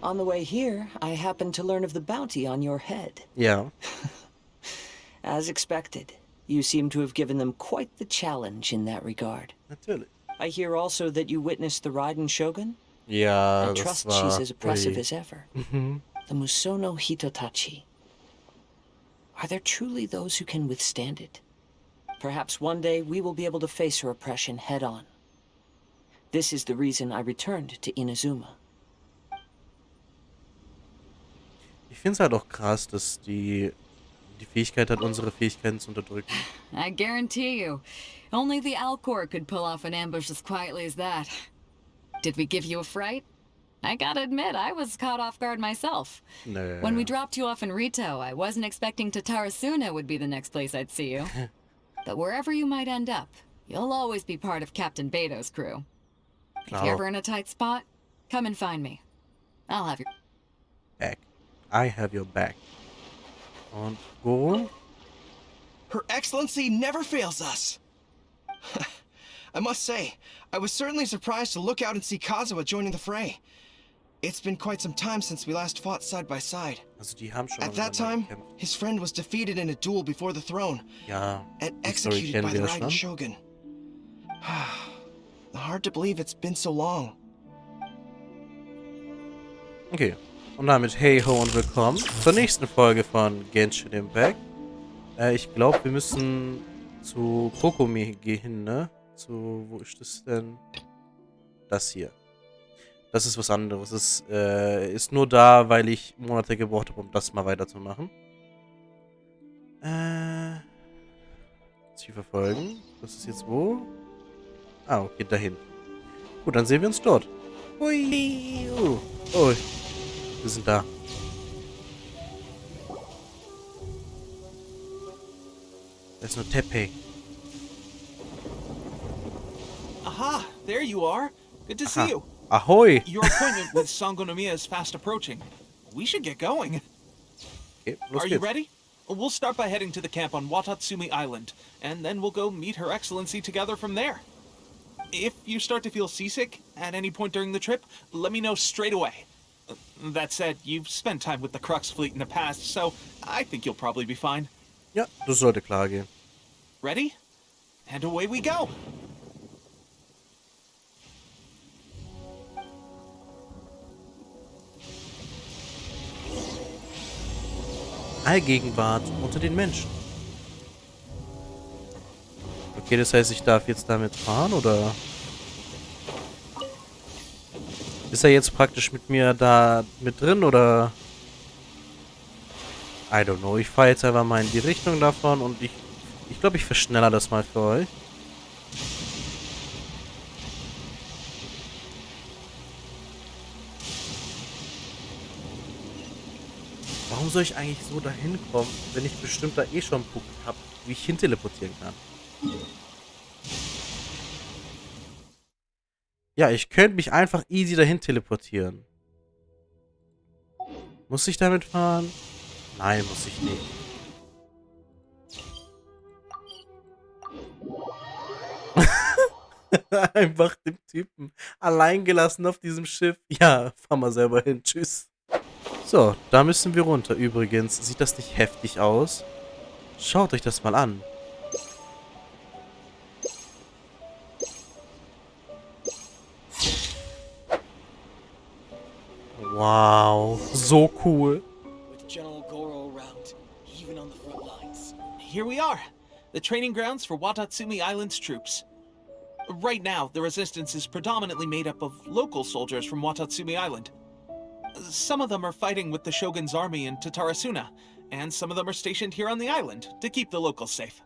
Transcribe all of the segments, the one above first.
On the way here, I happened to learn of the bounty on your head. Ja. As expected, you seem to have given them quite the challenge in that regard. Natürlich. I hear also that you witnessed the Raiden Shogun. Ja, I das trust war... she's as oppressive Ui. as ever. Mhm. The Musono Hitotachi. Are there truly those who can withstand it? Perhaps one day we will be able to face her oppression head-on. This is the reason I returned to Inazuma. Ich finde es halt auch krass, dass die Fähigkeit hat, unsere Fähigkeiten zu unterdrücken. I guarantee you, only the Alcor could pull off an ambush as quietly as that. Did we give you a fright? I gotta admit, I was caught off guard myself. Nö. When we dropped you off in Rito, I wasn't expecting Tatarasuna would be the next place I'd see you. But wherever you might end up, you'll always be part of Captain Beidou's crew. If you're ever in a tight spot, come and find me. I'll have your Back. I have your back. Und Goro? Her Excellency never fails us. I must say, I was certainly surprised to look out and see Kazuha joining the fray. It's been quite some time since we last fought side by side. Also die haben schon At that time, gekämpft. his friend was defeated in a duel before the throne Ja, and die Story executed kennen by the wir Raiden schon. Shogun. Hard to believe it's been so long. Okay. Und damit Heyhoo und willkommen zur nächsten Folge von Genshin Impact. Ich glaube, wir müssen zu Kokomi gehen, ne? Wo ist das denn? Das hier. Das ist was anderes. Es ist nur da, weil ich Monate gebraucht habe, um das mal weiterzumachen. Ziel verfolgen. Das ist jetzt wo? Ah, okay, dahin. Gut, dann sehen wir uns dort. Hui. Oh, wir sind da. Da ist nur Teppei. Aha, there you are. Good to see you. Ahoi! Your appointment with Sangonomiya is fast approaching. We should get going. Okay, los Are you geht's. ready? We'll start by heading to the camp on Watatsumi Island, and then we'll go meet Her Excellency together from there. If you start to feel seasick at any point during the trip, let me know straight away. That said, you've spent time with the Crux fleet in the past, so I think you'll probably be fine. Ja, das sollte klar gehen. Ready? And away we go! Allgegenwart unter den Menschen. Okay, das heißt, ich darf jetzt damit fahren, oder? Ist er jetzt praktisch mit mir da mit drin, oder? I don't know. Ich fahre jetzt einfach mal in die Richtung davon und ich glaube, ich verschnelle das mal für euch. Warum soll ich eigentlich so dahin kommen, wenn ich bestimmt da eh schon einen Punkt habe, wie ich hin teleportieren kann? Ja, ich könnte mich einfach easy dahin teleportieren. Muss ich damit fahren? Nein, muss ich nicht. Einfach den Typen allein gelassen auf diesem Schiff. Ja, fahr mal selber hin. Tschüss. So, da müssen wir runter. Übrigens, sieht das nicht heftig aus? Schaut euch das mal an. Wow, so cool. With General Goro around, even on the front lines. Here we are, the training grounds for Watatsumi Island's troops. Right now, the resistance is predominantly made up of local soldiers from Watatsumi Island. Some of them are fighting with the Shogun's army in Tatarasuna, and some of them are stationed here on the island to keep the locals safe.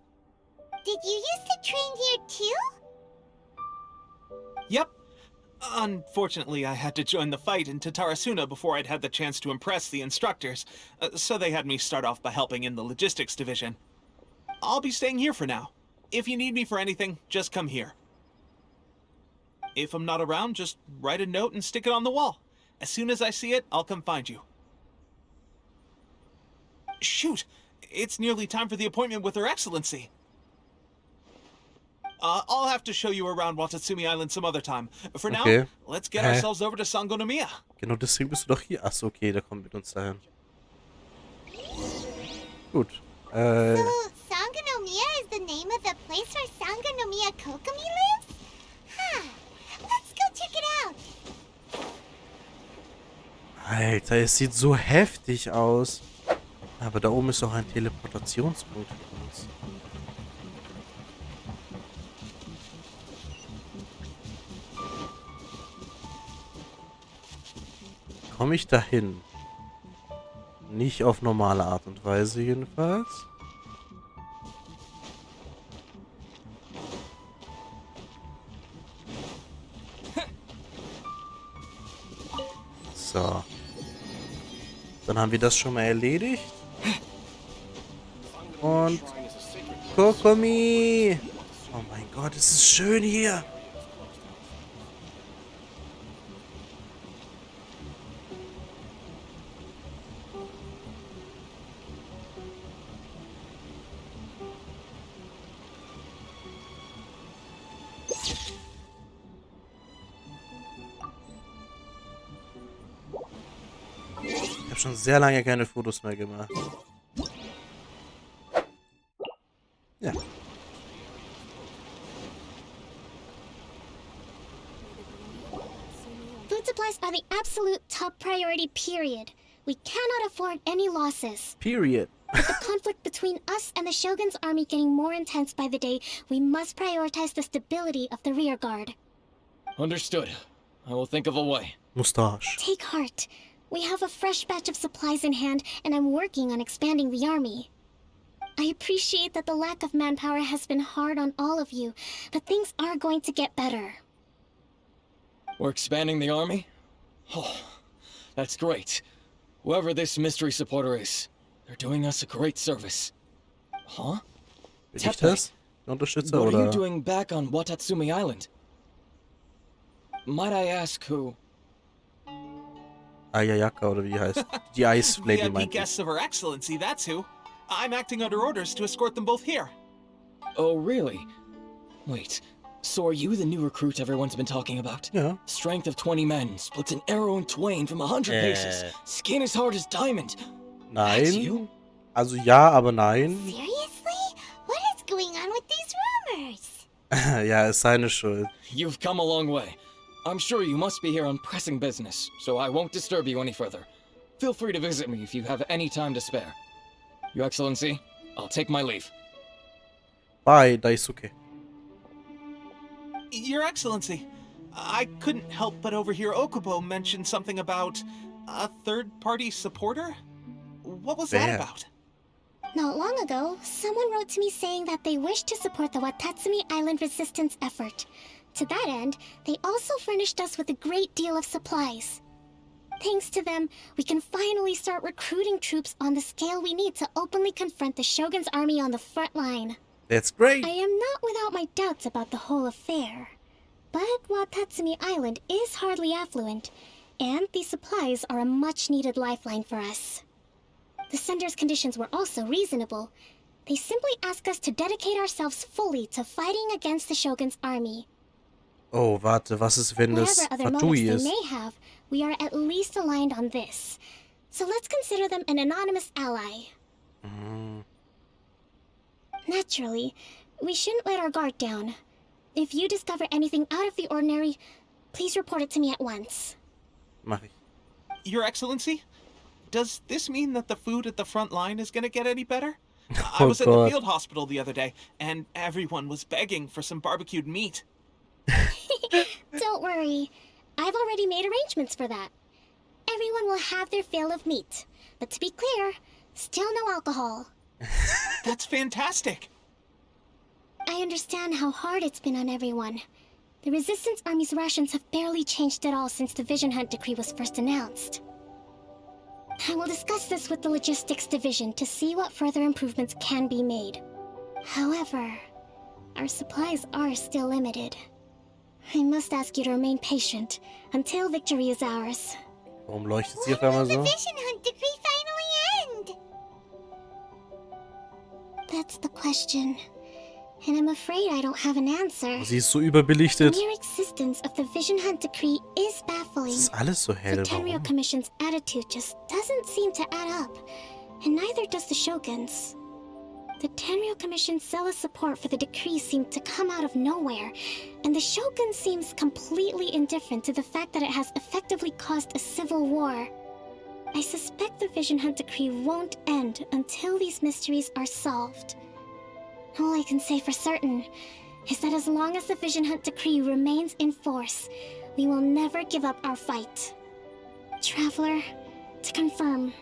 Did you used to train here too? Yep. Unfortunately, I had to join the fight in Tatarasuna before I'd had the chance to impress the instructors, so they had me start off by helping in the logistics division. I'll be staying here for now. If you need me for anything, just come here. If I'm not around, just write a note and stick it on the wall. As soon as I see it, I'll come find you. Shoot! It's nearly time for the appointment with Her Excellency. I'll have to show you around Watatsumi Island some other time. For now, Okay. let's get ourselves over to Sangonomiya. Genau, deswegen bist du doch hier. Achso, okay, der kommt mit uns dahin. Gut. So, Sangonomiya is the name of the place where Sangonomiya Kokomi lives? Huh. Let's go check it out. Alter, es sieht so heftig aus. Aber da oben ist auch ein Teleportationspunkt für uns. Komme ich dahin? Nicht auf normale Art und Weise jedenfalls. So. Dann haben wir das schon mal erledigt. Und Kokomi! Oh mein Gott, es ist schön hier. Ich habe schon sehr lange keine Fotos mehr gemacht. Ja. Food supplies are the absolute top priority, period. We cannot afford any losses. Period. With the conflict between us and the Shogun's army getting more intense by the day, we must prioritize the stability of the rear guard. Understood. I will think of a way. Mustache. Take heart. We have a fresh batch of supplies in hand, and I'm working on expanding the army. I appreciate that the lack of manpower has been hard on all of you, but things are going to get better. We're expanding the army? Oh, that's great. Whoever this mystery supporter is, they're doing us a great service. Huh? Bin ich das? Der Unterstützer What are you oder? doing back on Watatsumi Island? Might I ask who? Ayaka oder wie heißt? Die Eisflame VIP meint ich. guests of Her Excellency, that's who. I'm acting under orders to escort them both here. Oh, really? Wait, so are you the new recruit everyone's been talking about? Ja. Strength of 20 men, splits an arrow in twain from 100 paces. Skin as hard as diamond. That's Nein. you? Also ja, aber nein. Seriously? What is going on with these rumors? Ja, ist seine Schuld. You've come a long way. I'm sure you must be here on pressing business, so I won't disturb you any further. Feel free to visit me if you have any time to spare. Your Excellency, I'll take my leave. Bye, Daisuke. Your Excellency, I couldn't help but overhear Okubo mention something about a third-party supporter? What was that Wer? about? Not long ago, someone wrote to me saying that they wish to support the Watatsumi Island resistance effort. To that end, they also furnished us with a great deal of supplies. Thanks to them, we can finally start recruiting troops on the scale we need to openly confront the Shogun's army on the front line. That's great. I am not without my doubts about the whole affair. But Watatsumi Island is hardly affluent, and these supplies are a much-needed lifeline for us. The sender's conditions were also reasonable. They simply ask us to dedicate ourselves fully to fighting against the Shogun's army. Oh, warte, was ist, wenn das Whatever other motives Fatui they ist? may have, we are at least aligned on this. So let's consider them an anonymous ally. Hm, Naturally, we shouldn't let our guard down. If you discover anything out of the ordinary, please report it to me at once. mach ich. Your Excellency, does this mean that the food at the front line is gonna get any better? I Oh was at the God. field hospital the other day, and everyone was begging for some barbecued meat. Don't worry. I've already made arrangements for that. Everyone will have their fill of meat. But to be clear, still no alcohol. That's fantastic. I understand how hard it's been on everyone. The Resistance Army's rations have barely changed at all since the Vision Hunt decree was first announced. I will discuss this with the Logistics Division to see what further improvements can be made. However, our supplies are still limited. I must ask you to remain patient until victory is ours. Warum leuchtet sie auf einmal The so? Vision Hunt decree finally end? That's the question. and I'm afraid I don't have an answer. Sie ist so The überbelichtet. mere existence of the Vision Hunt Decree is Es baffling. ist alles so The hell. Tenryou Warum? Commission's attitude just doesn't seem to add up, and neither does the Shogun's. The Tenryou Commission's zealous support for the decree seemed to come out of nowhere, and the Shogun seems completely indifferent to the fact that it has effectively caused a civil war. I suspect the Vision Hunt Decree won't end until these mysteries are solved. All I can say for certain is that as long as the Vision Hunt Decree remains in force, we will never give up our fight. Traveler, to confirm,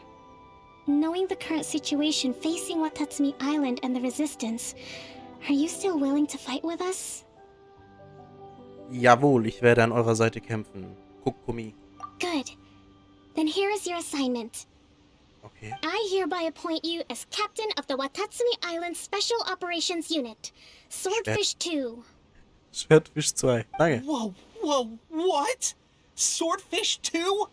knowing the current situation facing Watatsumi Island and the Resistance, are you still willing to fight with us? Jawohl, ich werde an eurer Seite kämpfen. Kokomi. Good. Then here is your assignment. Okay. I hereby appoint you as captain of the Watatsumi Island Special Operations Unit, Swordfish 2. Schwertfisch 2. Danke. Whoa, what? Swordfish 2?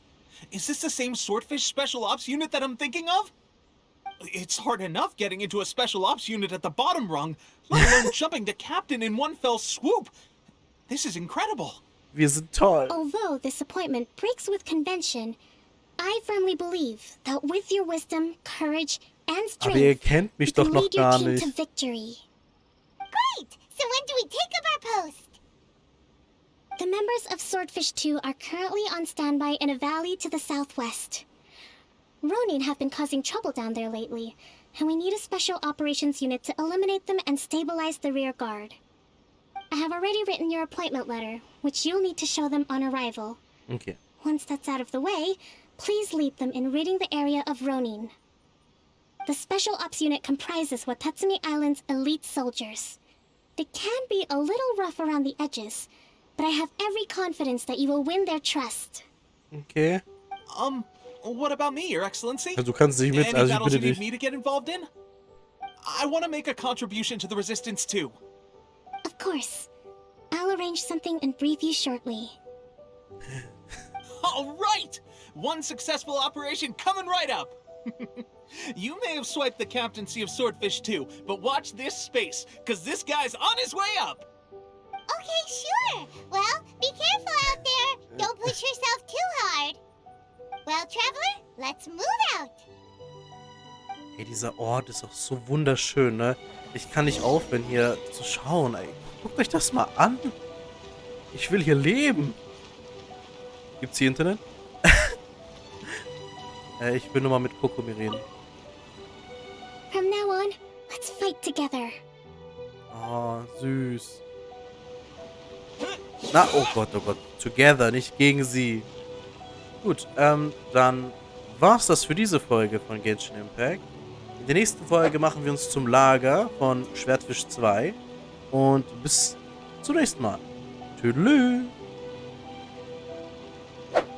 Is this the same Swordfish Special Ops unit that I'm thinking of? It's hard enough getting into a Special Ops unit at the bottom rung, let alone jumping to captain in one fell swoop. This is incredible. Wir sind toll. Although this appointment breaks with convention, I firmly believe that with your wisdom, courage, and Aber ihr strength, kennt mich you doch can noch lead your gar team nicht. to victory. Great! So when do we take up our post? The members of Swordfish 2 are currently on standby in a valley to the southwest. Ronin have been causing trouble down there lately, and we need a special operations unit to eliminate them and stabilize the rear guard. I have already written your appointment letter, which you'll need to show them on arrival. Okay. Once that's out of the way, please lead them in ridding the area of Ronin. The Special Ops Unit comprises Watatsumi Island's elite soldiers. They can be a little rough around the edges, but I have every confidence that you will win their trust. Okay. What about me, Your Excellency? Also du kannst nicht mit, Any also ich battles bitte you need dich. me to get involved in? I want to make a contribution to the Resistance too. Of course. I'll arrange something and brief you shortly. All right! One successful operation coming right up! You may have swiped the captaincy of Swordfish 2, but watch this space, because this guy's on his way up! Okay, sure. Well, be careful out there. Don't push yourself too hard. Well, Traveler, let's move out. Ey, dieser Ort ist auch so wunderschön, ne? Ich kann nicht aufhören, hier zu schauen, ey. Guckt euch das mal an. Ich will hier leben. Gibt's hier Internet? Ich will nur mal mit Kokomi reden. From now on, let's fight together. Oh, süß. Na, oh Gott, oh Gott. Together, nicht gegen sie. Gut, dann war's das für diese Folge von Genshin Impact. In der nächsten Folge machen wir uns zum Lager von Schwertfisch 2. Und bis zum nächsten Mal. Tüdelü.